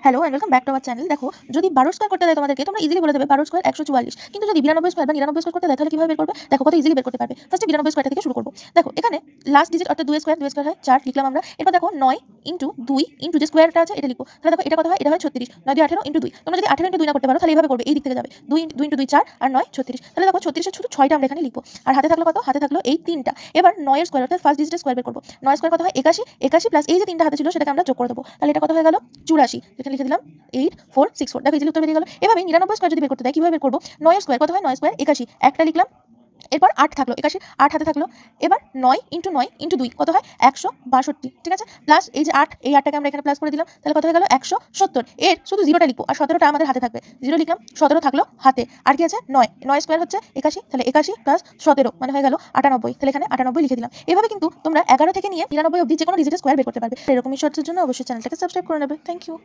Hello and welcome back to our channel. দেখো, যদি 12 square করতে দেয় তোমাদেরকে, তোমরা ইজিলি বলে দেবে 12 স্কয়ার 144। কিন্তু যদি 92 স্কয়ার বা 99 স্কয়ার করতে দেয়, তাহলে কিভাবে বের করবে? দেখো কত ইজিলি বের করতে পারবে। ফার্স্টে 92 স্কয়ারটা থেকে শুরু করব। দেখো এখানে লাস্ট ডিজিট অর্থাৎ 2 স্কয়ার হয় 4 লিখলাম আমরা। এরপর দেখো 9 ইনটু 2 ইনটু যে স্কয়ারটা আছে এটা লিখো। তাহলে দেখো এটা কত হয়? এটা হয় 36। 9 2 18 ইনটু 2। তোমরা যদি 18 ইনটু 2 না করতে পারো, তাহলে এইভাবে করবে, এই দিক থেকে যাবে। 2 ইনটু 2 4 আর 9 36। তাহলে দেখো 36 এর শুধু 6টা আমরা এখানে লিখব। আর হাতে থাকলো কত? হাতে থাকলো এই 3টা। এবার 9 এর স্কয়ার অর্থাৎ ফার্স্ট ডিজিটের স্কয়ার বের করব। 9 স্কয়ার কত হয়? 81। 81 প্লাস এই যে 3টা হাতে ছিল সেটাকে আমরা যোগ করে দেব। তাহলে এটা কত হয়ে গেল? 84। এখানে লিখে দিলাম 8464। দেখো ইজিলি উত্তর বেরিয়ে গেল। এভাবে 99 স্কয়ার যদি বের করতে দেয়, কিভাবে বের করব? 9 এর স্কয়ার কত হয়? 9 স্কয়ার 81। একটা লিখলাম। এরপর 8 থাকলো 81, 8 হাতে থাকলো। এবার 9 ইনটু 9 ইনটু 2 কত হয়? 162। ঠিক আছে? প্লাস এই যে 8, এই 8টাকে আমরা এখানে প্লাস করে দিলাম। তাহলে কত হয়ে গেল? 170। এর শুধু 0টা লিখবো আর 17টা আমাদের হাতে থাকবে। 0 লিখলাম, 17 থাকলো হাতে। আর কি আছে? 9। 9 স্কয়ার হচ্ছে 81, তাহলে 81 প্লাস 17 মানে হয়ে গেল 98। তাহলে এখানে 98 লিখে দিলাম। এভাবে কিন্তু তোমরা 11 থেকে নিয়ে 99 অবধি যে কোনো ডিজিটের স্কয়ার বের করতে পারবে। এরকমই শর্টসের জন্য অবশ্যই চ্যানেলটাকে সাবস্ক্রাইব করে নেবে। Thank you.